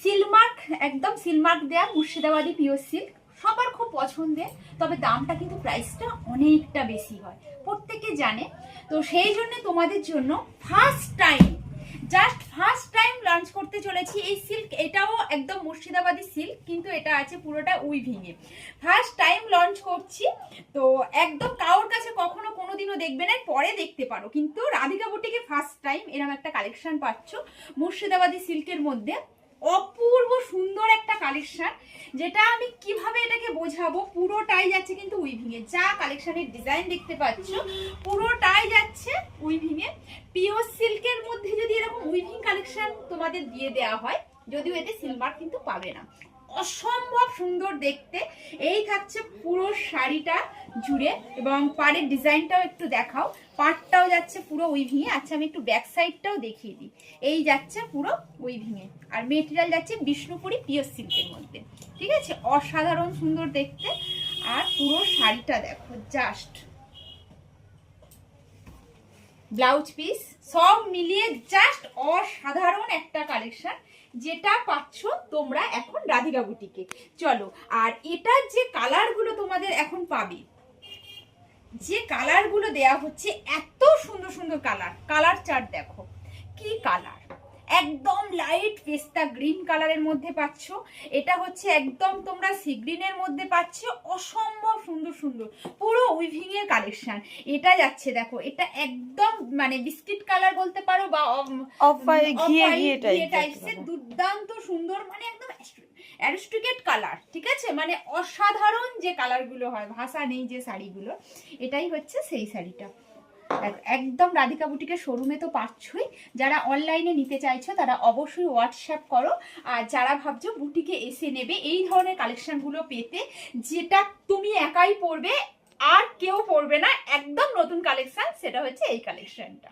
Silk Mark, একদম Silk Mark দেয়া Murshidabadi pure silk, সবার খুব পছন্দের। তবে দামটা কিন্তু প্রাইসটা অনেকটা বেশি হয়, প্রত্যেকে জানে। তো সেই জন্য তোমাদের জন্য ফার্স্ট টাইম লঞ্চ করতে চলেছি এই সিল্ক। এটাও একদম মুর্শিদাবাদী সিল্ক, কিন্তু এটা আছে পুরোটা উইভিং এ। ফার্স্ট টাইম লঞ্চ করছি, তো একদম কারোর কাছে কখনো কোনোদিনও দেখবে না, পরে দেখতে পারো, কিন্তু রাধিকা বুটিকে ফার্স্ট টাইম এরকম একটা কালেকশন পাচ্ছ মুর্শিদাবাদী সিল্কের মধ্যে। অপূর্ব সুন্দর একটা কালেকশন, যেটা আমি কিভাবে এটাকে বোঝাবো, পুরোটাই যাচ্ছে কিন্তু উইভিং এ। যা কালেকশনের ডিজাইন দেখতে পাচ্ছ পুরোটাই যাচ্ছে উইভিং এ। পিওর সিল্কের মধ্যে যদি এরকম উইভিং কালেকশন তোমাদের দিয়ে দেওয়া হয়, যদিও এতে সিলভার কিন্তু পাবে না, অসম্ভব সুন্দর দেখতে। এই থাকছে পুরো শাড়িটা জুড়ে, এবং পাড়ের ডিজাইনটাও একটু দেখাও। পাড়টাও যাচ্ছে পুরো উইভিং এ। আচ্ছা, আমি একটু ব্যাক সাইডটাও দেখিয়ে দিই। এই যাচ্ছে পুরো উইভিং এ, আর মেটেরিয়াল যাচ্ছে বিষ্ণুপুরি পিওর সিল্কের মধ্যে। ঠিক আছে, অসাধারণ সুন্দর দেখতে। আর পুরো শাড়িটা দেখো, জাস্ট ব্লাউজ পিস সব মিলিয়ে জাস্ট অসাধারণ একটা কালেকশন, যেটা পাচ্ছ তোমরা এখন রাধিকা বুটিকে। চলো, আর এটার যে কালারগুলো তোমাদের এখন পাবে, যে কালারগুলো দেয়া হচ্ছে, এত সুন্দর সুন্দর কালার চার্ট দেখো, কি কালার! একদম লাইট পেস্তা গ্রিন কালারের মধ্যে পাচ্ছ, এটা হচ্ছে একদম তোমরা সি গ্রিনের মধ্যে পাচ্ছ। অসম্ভব সুন্দর সুন্দর পুরো উইভিং এর কালেকশন। এটা যাচ্ছে দেখো, এটা একদম মানে বিস্কিট কালার বলতে পারো, বা ঘিয়ে টাইপসের দুর্দান্ত সুন্দর, মানে একদম অ্যারিস্টিকেট কালার। ঠিক আছে, মানে অসাধারণ যে কালারগুলো হয়, ভাষা নেই যে শাড়িগুলো। এটাই হচ্ছে সেই শাড়িটা। একদম রাধিকা বুটিকের শোরুমে তো পাচ্ছই। যারা অনলাইনে নিতে চাইছো তারা অবশ্যই হোয়াটসঅ্যাপ করো। আর যারা ভাবছো বুটিকে এসে নেবে এই ধরনের কালেকশনগুলো পেতে, যেটা তুমি একাই পরবে আর কেউ পরবে না, একদম নতুন কালেকশন, সেটা হচ্ছে এই কালেকশনটা।